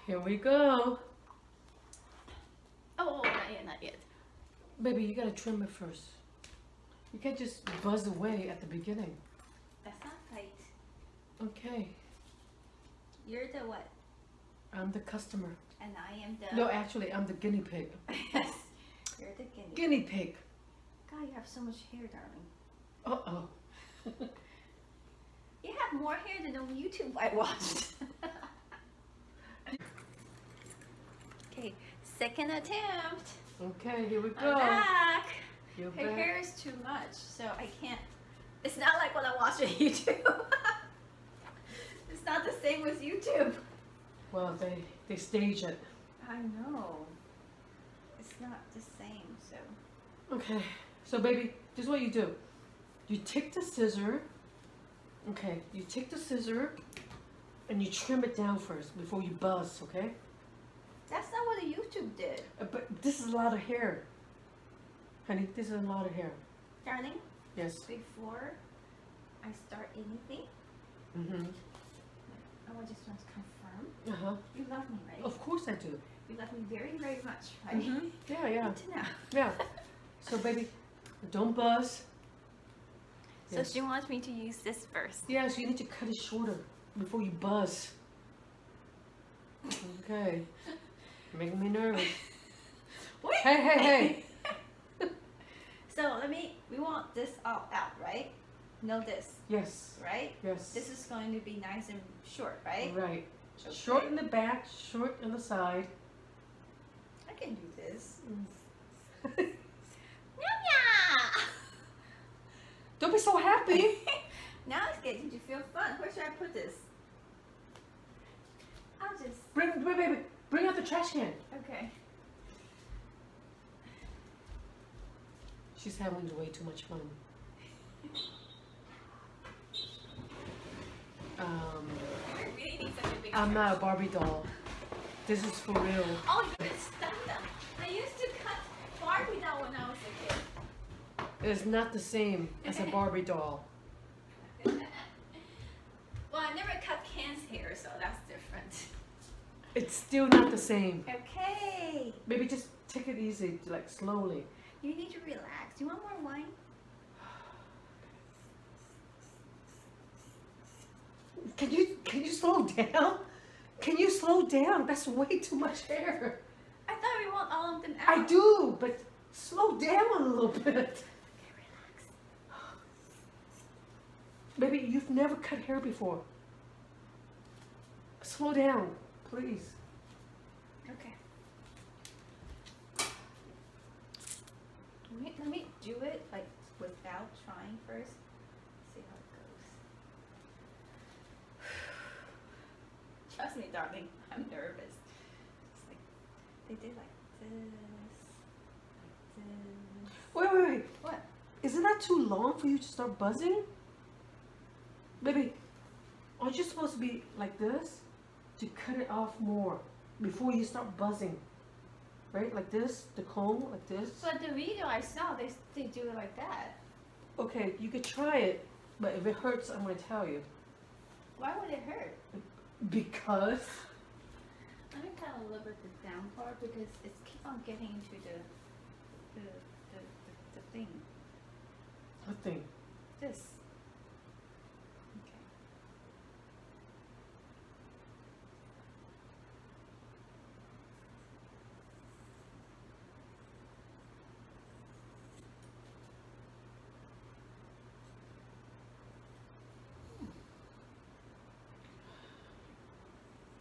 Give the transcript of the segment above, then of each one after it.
Here we go. Oh, not yet, not yet. Baby, you gotta trim it first. You can't just buzz away at the beginning. That's not right. Okay. You're the what? I'm the customer. And I am the... No, actually, I'm the guinea pig. Yes. You're the Guinea pig. God, you have so much hair, darling. Uh-oh. You have more hair than on YouTube I watched. Okay, second attempt. Okay, here we go. I'm back. You're Her back. hair is too much, so I can't. It's not like what I watch on YouTube. It's not the same with YouTube. Well, they stage it. I know. It's not the same, so. Okay, so baby, this is what you do. You take the scissor. Okay, you take the scissor and you trim it down first before you buzz, okay? That's not what the YouTube did. But this is a lot of hair. Honey, this is a lot of hair. Darling, Yes. before I start anything, Mm-hmm. I just want to confirm. Uh-huh. You love me, right? Of course I do. You love me very, very much, right? Mm-hmm. Yeah, yeah. Good to know. Yeah. So baby, don't buzz. So she wants me to use this first. Yeah, so you need to cut it shorter before you buzz. Okay. Making me nervous. Wait. Hey, hey, hey. So we want this all out, right? No this, Yes. right? Yes. This is going to be nice and short, right? Right. Okay. Short in the back, short in the side. I can do this. Mm. Yeah. Don't be so happy. Now it's getting to feel fun. Where should I put this? I'll just... Bring out the trash can. Okay. She's having way too much fun. We're really need such a big I'm trash. not a Barbie doll. This is for real. Oh, you can stop them. I used to cut Barbie doll when I was a kid. It's not the same as a Barbie doll. Well, I never cut Ken's hair, so that's different. It's still not the same. Okay. Maybe just take it easy, like slowly. You need to relax. You want more wine? Can you slow down? Can you slow down? That's way too much hair. I thought we want all of them out. I do, but slow down a little bit. Okay, relax. Baby, you've never cut hair before. Slow down, please. Okay. Let me do it like without trying first. See how it goes. Trust me, darling. I'm nervous. It's like they did like this. Wait. What? Isn't that too long for you to start buzzing? Baby, aren't you supposed to be like this? To cut it off more before you start buzzing. Right? Like this, the comb, like this. But the video I saw, they do it like that. Okay, you could try it, but if it hurts, I'm going to tell you. Why would it hurt? Because? Let me cut a little bit the down part because it's keep on getting into the thing. What thing? This. Okay.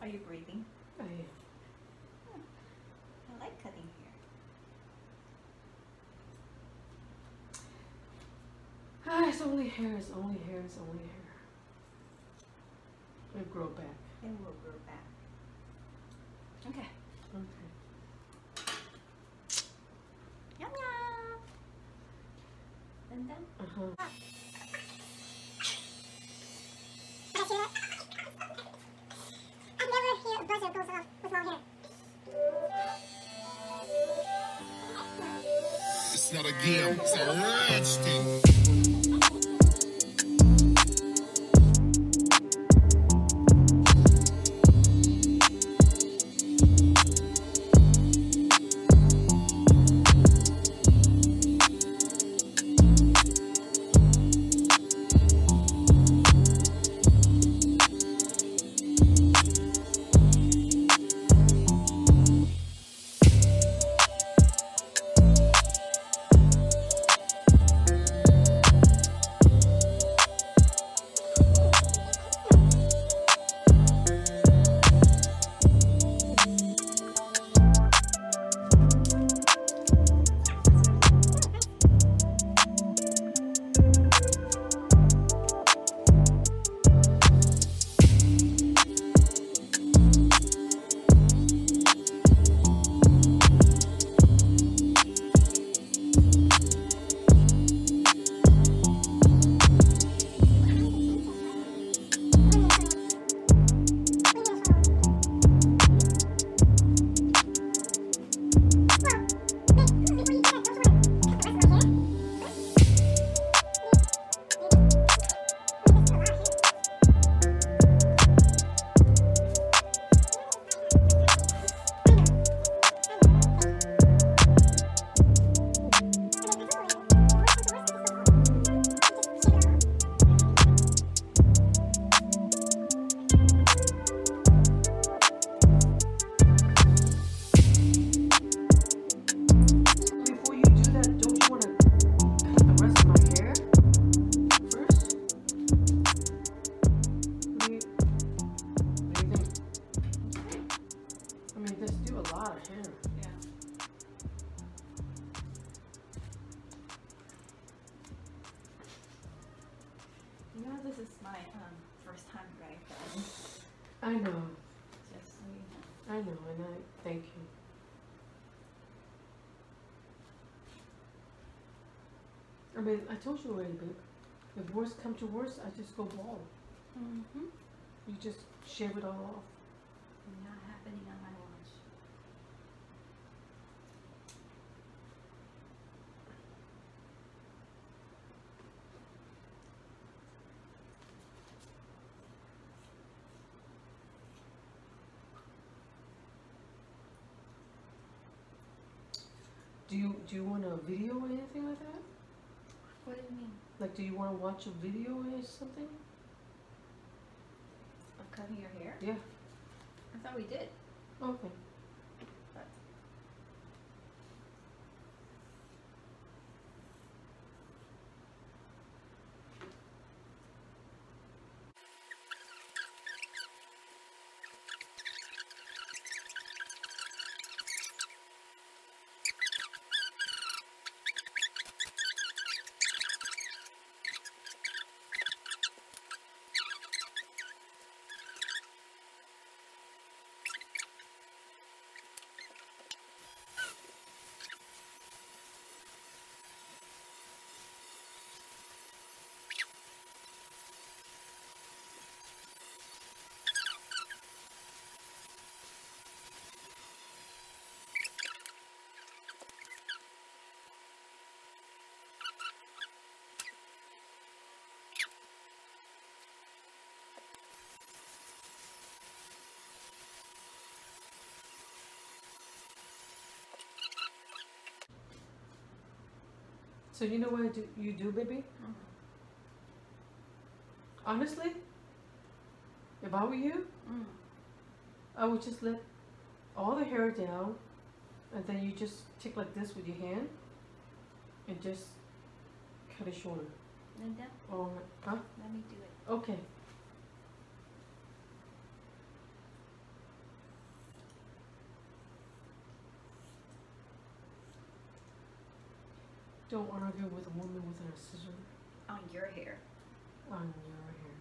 Are you breathing? I am. I like cutting hair. Ah, it's only hair, it's only hair, it's only hair. It'll grow back. It will grow back. Okay. Okay. Yum yum. And then. Uh-huh. I've never heard a buzzer goes off with long hair. It's not a game, it's a rich thing. my first time diyhaicut. I know. Just so you know. I know, and I thank you. I mean, I told you already, babe. If worse come to worse, I just go bald. Mm-hmm. You just shave it all off. Not happening on my watch. Do you want a video or anything like that? What do you mean? Like, do you want to watch a video or something? Of cutting your hair? Yeah. I thought we did. Okay. But So you know what you do, baby? Honestly, if I were you, I would just let all the hair down, and then you just take like this with your hand, and just cut it shorter. Linda, Or, huh? let me do it. Okay. Don't argue with a woman with her scissor On your hair. on your hair.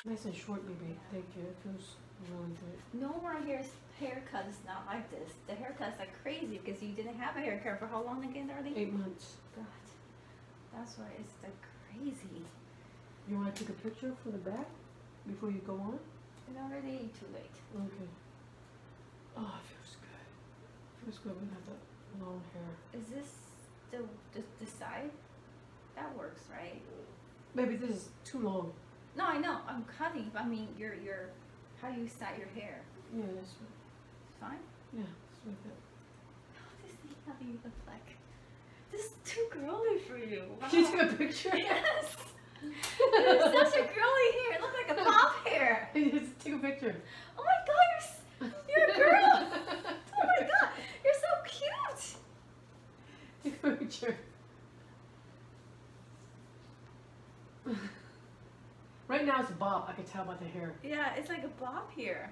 Nice and short, baby. Thank you. It feels really good. No more haircut is not like this. The haircut's like crazy because you didn't have a haircut for how long again, darling? 8 months. God, that's why it's like crazy. You want to take a picture for the back before you go on? It's already too late. Okay. Oh, it feels good. Feels good when you have that long hair. Is this the side? That works, right? Baby, this is too long. No, I know. I'm cutting, but I mean, your how do you style your hair? Yeah, that's right. Fine. Yeah, it's like that. Oh, this is how you look like. This is too girly for you. Wow. Can you take a picture? Yes. It's such a girly hair. It looks like a pop hair. Just take a picture. Oh my God, you're a girl. Oh my God, you're so cute. Take a picture. Right now it's a bob. I can tell by the hair. Yeah, it's like a bob here.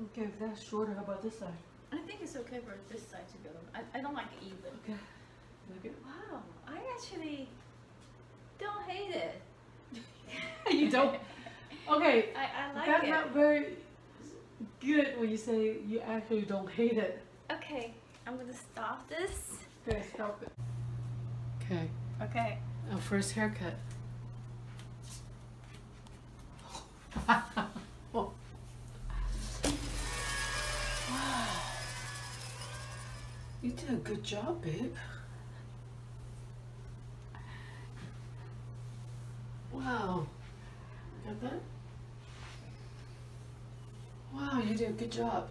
Okay, if that's shorter, how about this side? I think it's okay for this side to go. I don't like it even. Okay. Look at Wow, I actually don't hate it. you don't. Okay. I like That's it. not very good when you say you actually don't hate it. Okay, I'm gonna stop this. Okay, stop it. Okay. Okay. Our first haircut. Oh. Wow. You did a good job, babe. Wow. Got that? Wow, you did a good job.